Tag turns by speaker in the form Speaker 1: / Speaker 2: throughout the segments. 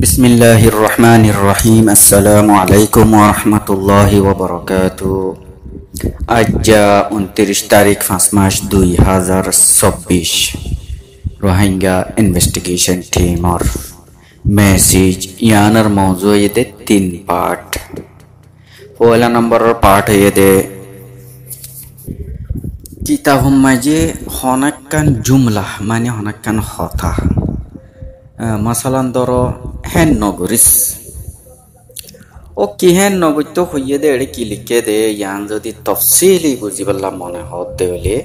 Speaker 1: Bismillahirrahmanirrahim. Assalamualaikum warahmatullahi wabarakatuh. আজ্জা 29 তারিখ 5 মাস 2024 Rohingya investigation টিমর message ইয়ানার মৌজু এদে 3 part. পয়লা নম্বরের part এদে কিতাবুম মাঝে হনাক্কান জুমলা মানে হনাক্কান হতা মাসালান ধরো হেন নগরিস ও কি হেন নগরিত হইয়ে দে এড়ে কি লিখে দে ইয়ান যদি তফসিলি বুঝি পারলাম মনে হতে হলে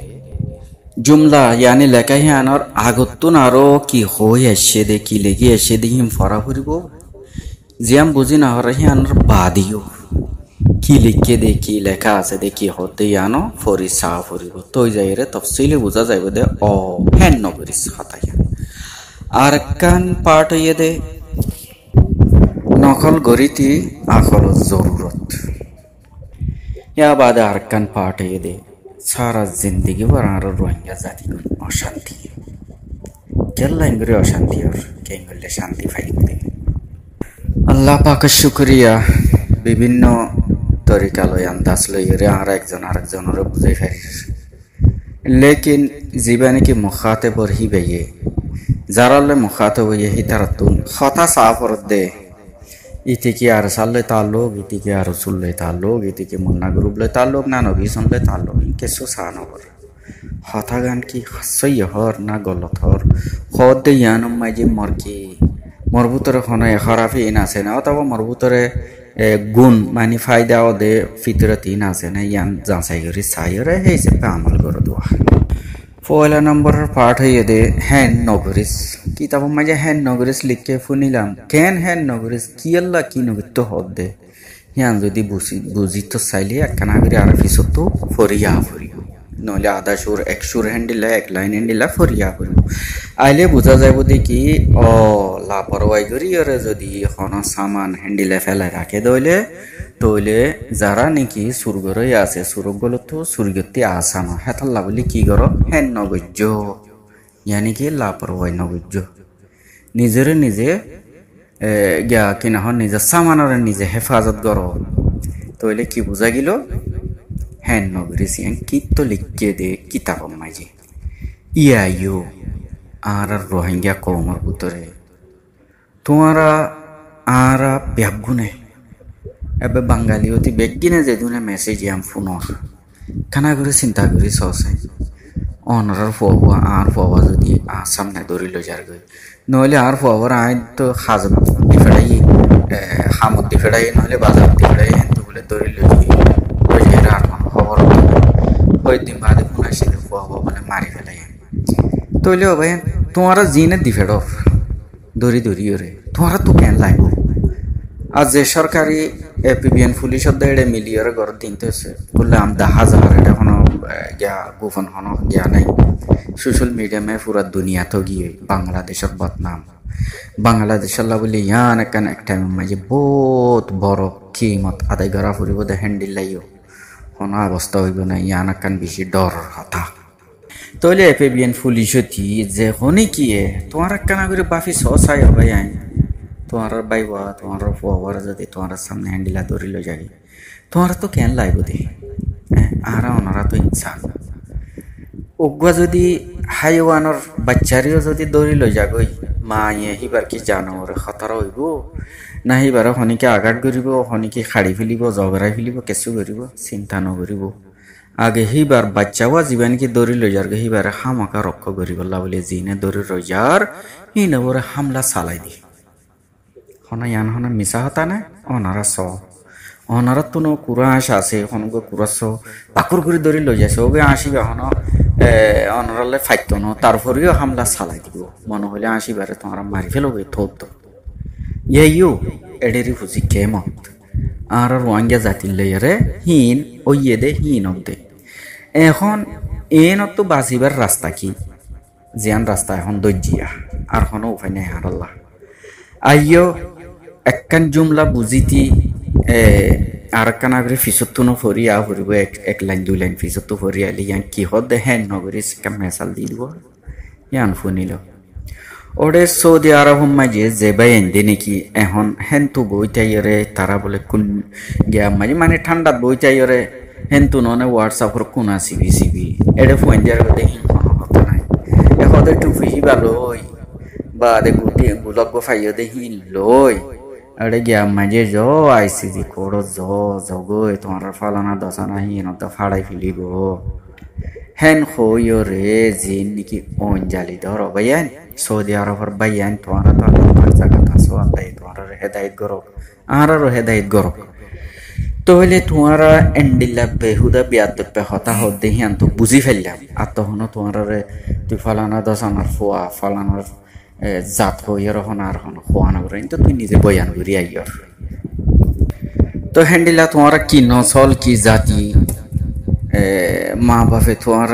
Speaker 1: জুমলা ইয়ানি লেখা হিয়ানোর আগতুন আরো কি হই আসছে দে কি লেগে আসছে দে হিম ফরা ফুরিব জিয়াম বুঝি না হরে হিয়ানোর বাদিও কি লিখে দে কি লেখা আছে দে কি হতে ইয়ানো ফরি সা ফুরিব তো যাইরে তফসিলি বুঝা যাইব দে ও হেন নগরিস হতা আরকান পার্ট হইয়ে দে নকল গরিতি আকল জরুরত ইয়া বাদে আরকান পার্ট হইয়ে দে সারা জিন্দগি ভর আর রোহিঙ্গা জাতি অশান্তি কেল্লা ইংরে অশান্তি আর কেঙ্গলে শান্তি ফাইতে আল্লাহ পাকের শুকরিয়া বিভিন্ন তরিকা লই আন্দাজ লই আর একজন আরেকজনের বুঝাই ফেরি লেকিন জীবনে কি মুখাতে বরহি বেয়ে যারালে মুখাতে হইয়ে হিতারাতুন হতা সাফরত দে ইতিকে আর সাল্লে তাল্লুক ইতিকে আর রসুল্লে তাল্লুক ইতিকে মুন্না গ্রুপলে তাল্লুক না নবী সনলে তাল্লুক কেসু সানবর হতা গান কি সই হর না গলত হর হদ দে ইয়ানম মাঝে মরকি মরবুতরে খনে খারাপি ইন আছে না অথবা মরবুতরে গুণ মানে ফায়দা দে ফিতরত ইন আছে না ইয়ান যাচাই করি সাইরে হে হিসেবে আমল করে দেওয়া পয়লা নম্বরের পার্ট হইয়ে দে হ্যান নগরিস কিতাব মাঝে হ্যান নগরিস লিখে শুনিলাম কেন হ্যান নগরিস কি আল্লাহ কি নগরিত হদ দে হিয়ান যদি বুঝি তো চাইলে একখানা করে আর পিছত ফরিয়া নহলে আধা সুর এক সুর হ্যান্ডিলা এক লাইন হ্যান্ডিলা ফরিয়া ফুরিব আইলে বোঝা যাব দেখি ও লাপরওয়াই করি ওরে যদি এখন সামান হ্যান্ডিলা ফেলাই রাখে তইলে যারা নাকি সুরগরই আছে সুরগুলো তো সুরগতি আসানো হেতাল্লা বলি কি করো হেন নগজ্য ইয়ানি কি লাপরওয়াই নগজ্য নিজেরে নিজে গিয়া কিনা হন নিজের সামানরে নিজে হেফাজত করো তইলে কি বোঝা গেল হেন নগরিস ইয়ান কি তো লিখে দে কিতাব মাঝে ইয়াইও আর রোহিঙ্গা কৌমর ভিতরে তোমারা আর ব্যাগুনে এবার বাঙালি অতি বেগিনে যে দুনে মেসেজ আম ফোনর খানা করে চিন্তা করি সসে অনরার ফোয়া আর ফোয়া যদি সামনে ধরিল যার গই নহলে আর ফোয়ার আইন তো হাজত দি ফেড়াই হামত দি ফেড়াই নহলে বাজার দি ফেড়াই এত বলে ধরিল যাই আর খবর কয়েকদিন বাদে ফোন আসছিল ফোয়া বলে মারি ফেলাই তৈলে ভাই তোমারা জিনে দি ফেড় ধরি ওরে তোমারা তো কেন লাগবো আর যে সরকারি এপিবিএন পুলিশের দেড়ে মিলিয়র ঘর দিনতেছে বললে আমি 10,000 এটা কোনো গোপন কোনো গিয়া নাই সোশ্যাল মিডিয়ামে পুরা দুনিয়া তো গিয়ে বাংলাদেশের বদনাম বাংলাদেশের বলে ইয়ান একান একটা মাঝে বহুত বড় কিমত আদায় করা ফুরিব দে হ্যান্ডিল লাইও কোনো অবস্থা হইব না ইয়ান একান বেশি ডর কথা তইলে এপিবিএন পুলিশ যে হনি কি তোমার একখানা করে বাফি চাই ভাই আইন তোমার বাইবা তোমার ফোয়ার যদি তোমার সামনে হ্যান্ডিলা ধরিল যাই তোমার তো কেন লাগবে দে আর ওনারা তো ইনসান ওগুয়া যদি হাইওয়ানোর বাচ্চারিও যদি ধরিল যাগই মা হিবার কি জানো ওরে খতরা হইব না হিবার শনিকে আঘাত করিব শনিকে খাড়ি ফেলিব জগৰাই ফেলিব কেঁচু করিব চিন্তা নকরিব আগে হিবার বাচ্চাও জীবানকে ধরিল যার হিবারে হামাকা রক্ষা করিবলা বলে জিনে ধরি রইয়ার হি নবরে হামলা চালাই দি হনা ইয়ান হনা মিছা হতা না অনারা অনারা তো কুড়াশ আছে হনগো কুড়াশ পাকুর করে ধরি লই যাচ্ছে ওবে আসিবা হন অনারালে ফাইত ন তারপরেও হামলা চালাই দিব মনে হলে আসিবারে তোমার মারি ফেলবে থোত ইয়েও এডেরি ফুজি কেমত আর রোহিঙ্গা জাতির লইয়ারে হিন ওইয়ে দে হিন দে এখন এনত তো বাঁচিবার রাস্তা কি জিয়ান রাস্তা এখন দজ্জিয়া আর কোনো উপায় নেই আর আল্লাহ আইও একখান জুমলা বুঝিতি আর কানা করে ফিসত্তুনো ফরিয়া ফুরিব এক লাইন 2 লাইন ফিসত্তু ফরিয়া ইয়ান কি হদ দে হেন নগরি কাম মেসাল দি দিব ইয়ান ফুনিল ওরে সৌদি আরব মাঝে যে বাই এনদি নাকি এখন হেন্তু বইটাইরে তারা বলে কোন গিয়া মাঝে মানে ঠান্ডাত বইটাইরে হেন্তু ননে হোয়াটসঅ্যাপর কোন আসিবি সিবি এডে ফোন দিয়ার কথা কোনো কথা নাই এখন একটু ফিহি লই বা দে গুটি গুলক ফাইয় দেখি লই আরে গিয়া মাঝে জ আইসিজি কোড়ো জগই তোমার ফালানা দশানা হিন তো ফাড়াই ফেলিব হেন হইও রে জিন নাকি অঞ্জালি ধর বাইয়ান সৌদি আরবের বাইয়ান তোমার তো আল্লাহর জায়গা তাসো আল্লাহ তোমার হেদায়েত করো আরও হেদায়েত করো তাহলে তোমারা এন্ডিল্লা বেহুদা বিয়াদবে হতা হতে হিয়ান তো বুঝি ফেললাম আর তখন তোমার তুই ফালানা দশানার ফোয়া ফালানার জাত হইয়ার হন আর হন খোয়ানো করে তো তুই নিজে বয়ান করি আইয়র তো হ্যান্ডিলা তোমারা কি নসল কি জাতি মা বাপে তোমার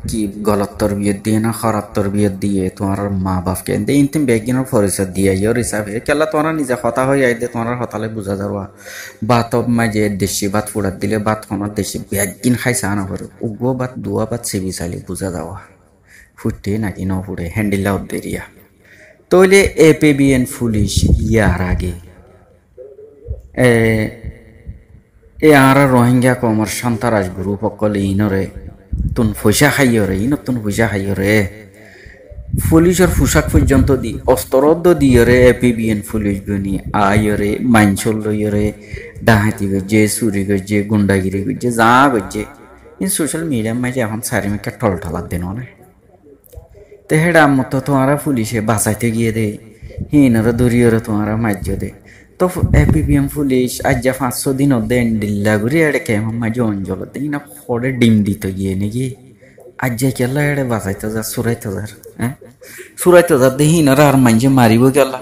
Speaker 1: কি গলত তরবিয়ত দিয়ে না খারাপ তরবিয়ত দিয়ে তোমার মা বাপকে ইনতিম বেগিনের পরিচয় দিয়ে ইয়র হিসাবে কেলা তোমরা নিজে হতা হয়ে আইদে তোমার হতালে বুঝা যাওয়া বাত মাঝে দেশি ভাত ফুড়াত দিলে ভাত খনত দেশি বেগিন খাইছে আনা করে উগো ভাত দুয়া ভাত চেবি চাইলে বুঝা যাওয়া ফুটে নাকি ন ফুটে হ্যান্ডিলা উদ্দেরিয়া তইলে এপিবিএন পুলিশ ইয়ার আগে আর রোহিঙ্গা কমর সন্তারাজ গ্রুপ অকলে ইনরে তুন পয়সা খাইয়রে তুন পয়সা খাইয়রে পুলিশের পোশাক পর্যন্ত দি অস্ত্রদ দিয়রে এপিবিএন পুলিশ গনি আয়রে মাইনসল লইয়রে ডাহাতি গজ্জে চুরি গজ্জে গুন্ডাগিরি গজ্জে যা গজ্জে ইন সোশ্যাল মিডিয়া মাঝে এখন চারিমিকা টলটলার দেন না তো হেডা মতো তোমারা পুলিশে বাঁচাইতে গিয়ে দে হিনরে দরিয়রে তোমারা মাজ্য দে তো এপিবিএম পুলিশ আজ 500 দিন দেন ডিল্লা ঘুরি এড়ে কেমন মাঝে অঞ্চল দেয় না খড়ে ডিম দিতে গিয়ে নাকি আজ যে কেলা এড়ে বাঁচাইতে যা সুরাইতে যার হ্যাঁ সুরাইতে যার দে হিনরে আর মাঝে মারিব কেলা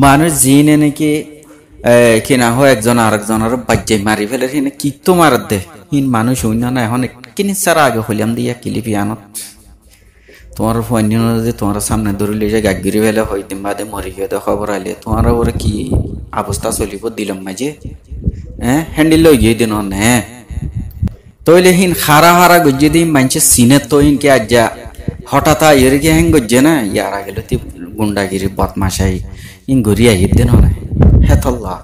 Speaker 1: মানুষ জিনে নাকি কিনা হয় একজন আরেকজনের বাজ্যে মারি ফেলে হিনে কি তো মারাত দে হিন মানুষ হইনা না এখন কিনি সারা আগে হইলাম দিয়া কিলিপিয়ানত তোমার ফোন যে তোমার সামনে ধরিলে যে গাগিরি ফেলে হইতে বাদে মরি গিয়ে খবর আইলে তোমার ওরা কি অবস্থা চলিব দিলাম মাঝে হ্যাঁ হ্যান্ডেল লই গিয়ে দিন হ্যাঁ তইলে হিন হারা হারা গজ্জে দিন মানছে সিনে তো হিনকে আজ্জা হঠাৎ এর গিয়ে হ্যাং গজ্জে না ইয়ার আগে তি গুন্ডাগিরি বদমাশাই ইন ঘুরি আই দিন না হেতল্লা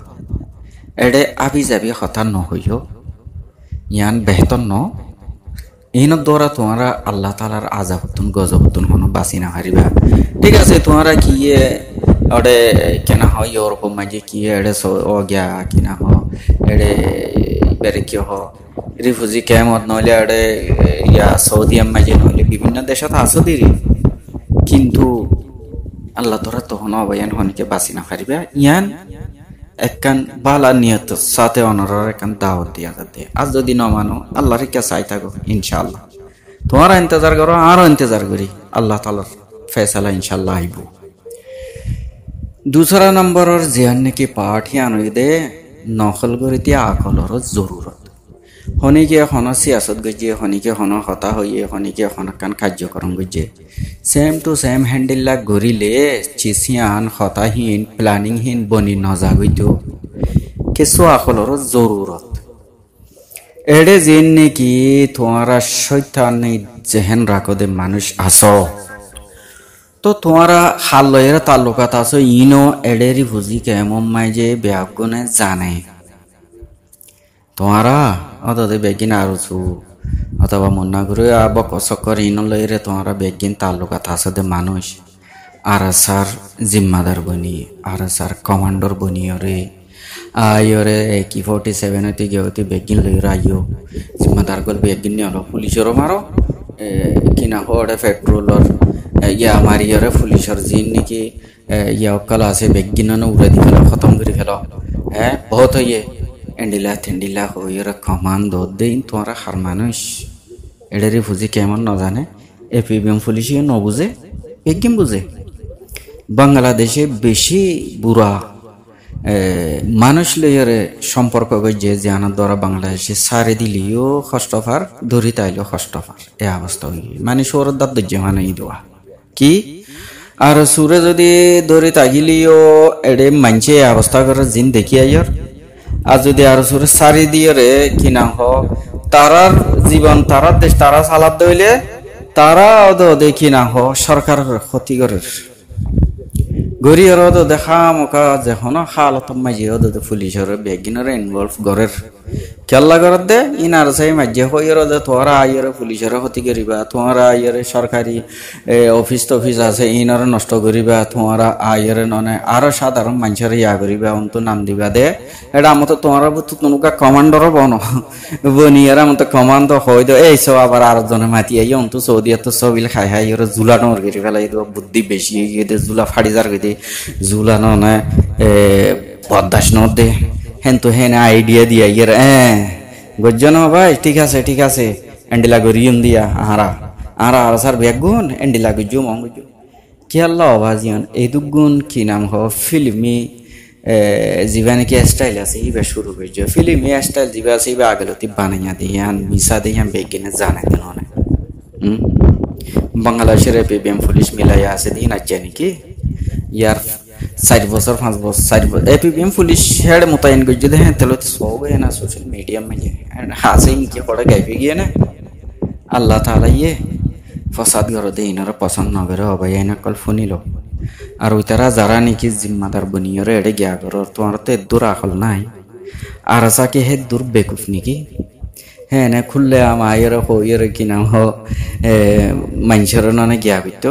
Speaker 1: এডে আবি যাবি হঠাৎ নহইও ইয়ান বেহতর ন ইহনত দ্বারা তোমারা আল্লাহ তালার আজাবতুন গজবতুন হনো বাঁচি না হারিবা ঠিক আছে তোমারা কি ওডে কেনা হয় ওরকম মাঝে কি এডে অজ্ঞা কিনা হ এডে বেড়ে কি হ রিফিউজি ক্যাম্পত নইলে এডে ইয়া সৌদি মাঝে নইলে বিভিন্ন দেশত আসো দিরি কিন্তু আল্লাহ তোরা তখন অবয়ান হনিকে বাঁচি না হারিবা ইয়ান একখান বালা নিয়ত সাথে অনরের একখান দাওয়াত দিয়া যাতে আজ যদি ন মানো আল্লাহর কে চাই থাকো ইনশাআল্লাহ তোমার ইন্তজার করো আরো ইন্তজার করি আল্লাহ তাআলার ফয়সালা ইনশাআল্লাহ আইব दूसरा নম্বরের জিয়ান নাকি পাঠিয়ান হইদে নকল করে দিয়া আকলর জরুরত হনিকে হন সিয়াসত গজে হনিকে হন হতা হইয়ে হনিকে হনকান কার্যক্রম গজে সেম টু সেম হ্যান্ডেল গরিলে চিসিয়ান হতাহীন প্ল্যানিংহীন বনি নজাগিত কিছু আকলর জরুরত এডে জিন নাকি তোমারা শৈতানি জেহেন রাখদে মানুষ আসো তো তোমারা হাল্লয়ের তালুকাত আছো ইনো এডেরি বুঝি কেমন মাইজে ব্যাগুনে জানে তোমারা অতদে বেগিন আরছু অথবা মন্না করে বক চক্কর ইনো লইরে তোমারা বেগিন তালুকাত আছে দে মানুষ আর সার জিম্মাদার বনি আর সার কমান্ডর বনিয়রে আয়রে AK-47 হইতে গিয়ে বেগিন লইরা আইও জিম্মাদার গল বেগিন নিয়ে হলো পুলিশেরও মারো কিনা হড়ে পেট্রোলর ইয়া মারিয়রে পুলিশের জিন নাকি ইয়া অকাল আছে বেগিন উড়ে দি ফেলো খতম করে ফেলো হ্যাঁ বহুত হইয়ে এন্ডিলা থেন্ডিলা হইরে কমান্ড দেন তোমারা হার মানুষ এডেরি ফুজি কেমন ন জানে এপিবিএম পুলিশে ন বুঝে বেগিন বুঝে বাংলাদেশে বেশি বুড়া মানুষ লইরে সম্পর্ক গজে যে আনার দ্বারা বাংলাদেশে সারে দিলিও কষ্টফার ধরি তাইলেও কষ্টফার এ অবস্থা হয়ে মানে সৌর দাঁত মানে দেওয়া কি আর সুরে যদি ধরি তাগিলিও এডে মানছে অবস্থা করে জিন দেখি আইয়র আর যদি আর সুরে সারি দিয়ে রে কিনা হ তারার জীবন তারার দেশ তারা সালাদ দইলে তারা দেখি না হ সরকারের ক্ষতি করে গরিয়র দেখা মকা যখন হালত মাঝে পুলিশের বেগিনের ইনভলভ গরের কেল্লা গরত দে ইনার সাই মাঝে হইর তোরা আইয়ের পুলিশের ক্ষতি করিবা তোমরা আইয়ের সরকারি অফিস টফিস আছে ইনার নষ্ট করিবা তোমরা আইয়ের ননে আরো সাধারণ মানুষের ইয়া করিবা অন্তু নাম দিবা দে এটা আমতো তোমরা তুনুকা কমান্ডর বন বনিয়ার আমতো কমান্ড হই দে এই সব আবার আর জনে মাতি আই অন্তু সৌদি তো সবিল খাই খাই ইয়ের জুলা নর করি ফেলাই বুদ্ধি বেশি গিয়ে জুলা ফাড়ি যার গিয়ে জুলা ননে বদাস নদ দে হেন তো হেন আইডিয়া দিয়া ইয়ের গজ্জন ভাই ঠিক আছে এন্ডিলা গরিয়ম দিয়া আহারা আরা আর সার বেগুন এন্ডিলা গুজু মঙ্গুজু কি আল্লাহ ভাজিয়ন এই দুগুণ কি নাম হ ফিল্মি জীবনে কি স্টাইল আছে ইবা শুরু করছো ফিল্মি স্টাইল জিবা আছে ইবা আগলতি বানাইয়া দিয়ান মিসা দিয়ান বেগিনে জানাই দেন অনেক বাংলাদেশের পিবিএম পুলিশ মিলাইয়া আছে দিন আছে নাকি ইয়ার 4 বছর 5 বছর 4 বছর এপিবিএম পুলিশ হেড মোতায়েন করছে দেখেন তাহলে তো সব না সোশ্যাল মিডিয়া মাঝে হাসে ইনকে পড়ে গাইবে গিয়ে না আল্লাহ তাআলা ইয়ে ফসাদ করে দেয় ইনারা পছন্দ না করে অবাই না কল ফোনিল আর ওই তারা যারা নাকি জিম্মাদার বনিয়রে এড়ে গিয়া করো তোমার তো দূর আকল নাই আর সাকে হে দূর বেকুফ নাকি হ্যাঁ না খুললে আমার হইয়ের কি নাম হ মানুষের ননে গিয়া করতো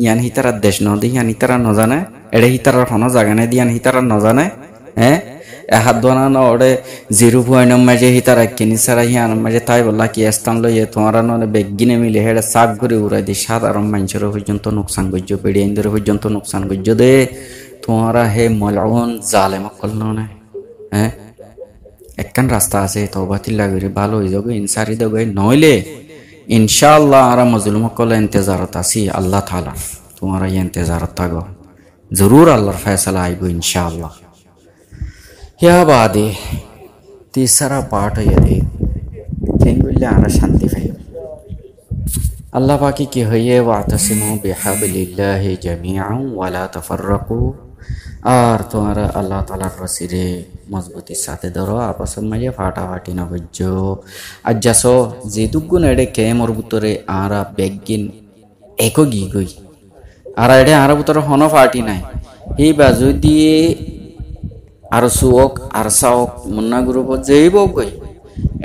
Speaker 1: ইয়ান হিতারা দেশ নদী ইয়ান হিতারা নজানে এড়ে হিতারার কোনো জায়গা নেই দিয়ান হিতারা নজানে হ্যাঁ হাত দোনা ন ওড়ে 0.9 মাঝে হিতারা কিনি সারা হিয়ান মাঝে তাই বললা কি স্থান লইয়ে তোমারা ননে বেগিনে মিলে হেড়ে সাক করে উড়াই দি সাধারণ মানুষের পর্যন্ত নোকসান করছো পেড়িয়াইন্দের পর্যন্ত নোকসান করছো দে তোমারা হে মলাউন জালেম কল ননে হ্যাঁ একখান রাস্তা আছে তওবাতিল লাগরে ভালো হয়ে যাবে ইনসারি দেবে নইলে ইনশাআল্লাহ আর মজলুম কল ইন্তজারত আছি আল্লাহ তাআলা তোমারা ইন্তজারত থাকো জরুর আল্লাহর ফয়সালা আইবো ইনশাআল্লাহ ইয়া বাদে तीसरा पार्ट यदि केंगुल्ले आरा शांति पाई अल्लाह पाकी की है वातसिमु बिहाबिलिल्लाहि जमीअन वला तफर्रकू আর তোমার আল্লাহ তাআলার রসিরে মজবুতির সাথে ধরো আপস মাঝে ফাটাফাটি না বুঝছো আর যাসো যে দুগুণ এডে কেমর ভিতরে আরা বেগিন একো গি গই আর এডে আর ভিতরে হন ফাটি নাই এই বাজু দিয়ে আর সুওক আর সাওক মুন্না গ্রুপ যেই বক গই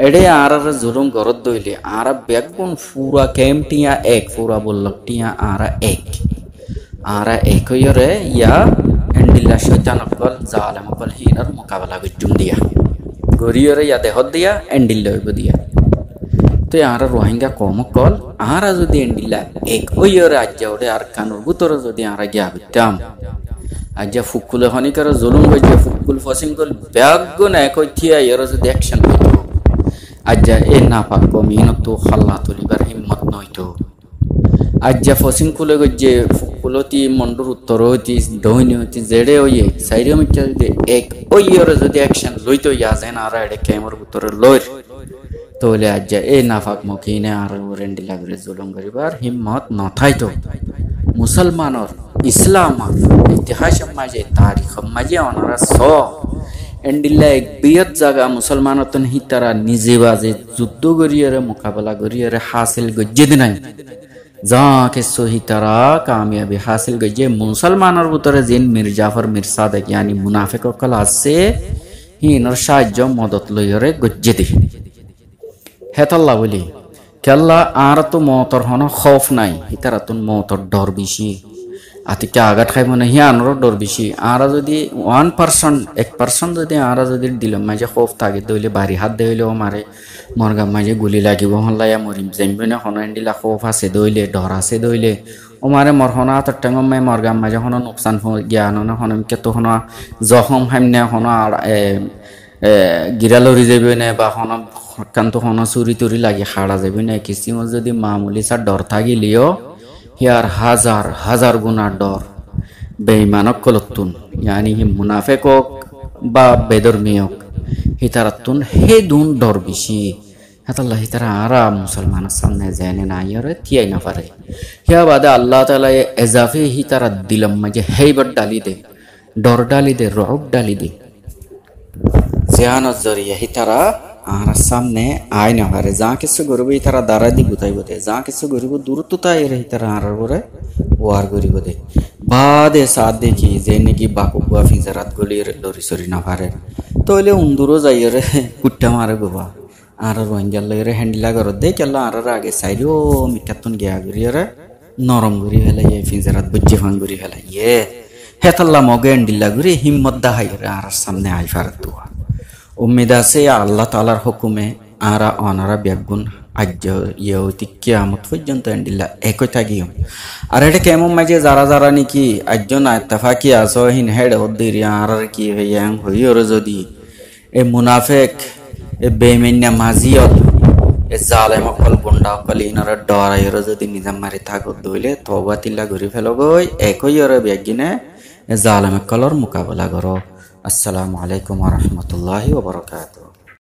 Speaker 1: এডে আর জুলুম গরত দইলে আর বেগুন পুরা কেমটিয়া এক পুরা বললটিয়া আর একইরে ইয়া এন্ডিল্লা শয়তানকল জালেমকল হিনার মোকাবেলা গজুম দিয়া গরিয়রে ইয়া দেহ দিয়া এন্ডিল্লা হইব দিয়া তো আর রোহিঙ্গা কমকল আর যদি এন্ডিল্লা এক ওইরে আজ্জা ওরে আর কানুর ভিতরে যদি আর গিয়া বিতাম আজ্জা ফুকুলে হনিকার জুলুম গজে ফুকুল ফসিংকল ব্যাগুন একই থিয়া এর যদি অ্যাকশন হইতো আজ্জা এ না পাক কমিনত খাল্লা তুলিবার হিম্মত নইতো আজ্জা ফসিং কুলে গজে ফুকুলতি মন্ডুর উত্তরতি দৈনিয়তি জেডে ওয়ে সাইরে মিটা যদি এক ওইয়ের যদি অ্যাকশন লইতো ইয়াজেন আর এডে কেমর ভিতরে লইর তোলে আজ্জা এ নাফাক মকিনে আর রেন্ডি লাগরে জুলুম করিবার হিম্মত নথাইতো মুসলমানর ইসলাম ইতিহাস মাঝে তারিখ মাঝে ওনারা স এন্ডিল্লা এক বৃহৎ জায়গা মুসলমানতন হিতারা নিজে বাজে যুদ্ধ করিয়ারে মোকাবেলা করিয়ারে হাসিল গজ্জে দিনাই যা কিছু হিতারা কামিয়াবি হাসিল গজ্জে মুসলমানের ভিতরে জিন মির্জাফর মির্সাদেক ইয়ানি মুনাফিক কল আছে হিনর সাহায্য মদত লইরে গজ্জে দি হেতাল্লাহ বলি কেল্লা আর তো মতর হন খৌফ নাই হিতারা তো মতর ডর বেশি আতিকে আঘাত খাইব না হিয়ানোর ডর বেশি আর যদি 1% যদি আর যদি দিল মাঝে খৌফ থাকে দইলে বাড়ি হাত দেইলেও মারে মরগা মাঝে গুলি লাগিব হল্লাইয়া মরিম যাইবে না হন এন্ডিলা খৌফ আছে দইলে ডর আছে দইলে ও মারে মরহনা তার টাইম মাই মরগা মাঝে হন নোকসান জ্ঞান না হন কে তো হন জখম হামনে হন আর গিরালরি যাবে না বা হন কান্ত হন চুরি তুরি লাগি খাড়া যাবে না কিছু যদি মামুলি সার ডর থাকিলেও হিয়ার হাজার হাজার গুণা ডর বেঈমানক কলতুন ইয়ানি হি মুনাফিক হোক বা বেদর্মী হোক হিতারাতুন হে দুন ডর বেশি হাতাল্লাহ হিতারা আরা মুসলমানের সামনে জেনে না ইয়ারে থিয়াই না পারে হিয়া বাদে আল্লাহ তাআলা এজাফি হিতারা দিলাম মাঝে হেইবত ডালি দে ডর ডালি দে রব ডালি দে জিয়ানত জরিয়া হিতারা আর সামনে আয় না পারে যা কিছু গরিব তারা দাঁড়া দি বুঝাইব দে যা কিছু গরিব দূরত্ব তাই তারা আর পরে ওয়ার গরিব দে বাদে সাদ দেখি যে নাকি বাকুয়া ফিজারাত গলির লরি সরি না পারে তইলে উন্দুরও যাই রে কুট্টা মারে গোবা আর রোহিঙ্গার লইরে হ্যান্ডিলা করত দে কেলা আর আগে সাইড ও মিঠাতুন গিয়া গড়ি রে নরম গড়ি ফেলাই ফিজারাত বুঝে ফান গড়ি ফেলাই হেতাল্লা মগে হ্যান্ডিলা গড়ি হিম্মত দাহাই রে আর সামনে আই ফারাত দুয়া উম্মিদ আছে আল্লাহ তালার হুকুমে আরা অনারা ব্যাগুন আজ্য ইয়তি কিয়ামত পর্যন্ত এন্ডিল্লা একই থাকিও আর এটা কেমন মাঝে যারা যারা নাকি একজন আত্তাফাকি আছো হিন হেড হদ্দির আর কি হইয়াং হইর যদি এ মুনাফেক এ বেমেন্না মাজিয়ত এ জালেম অকল গুন্ডা অকল ইনারা ডরাইর যদি নিজাম মারি থাকত দইলে তওবা তিল্লা ঘুরি ফেলো গই একই ওর ব্যাগিনে এ জালেম অকলর মোকাবেলা করো। আসসালামু আলাইকুম ওয়া রাহমাতুল্লাহি ওয়া বারাকাতুহু।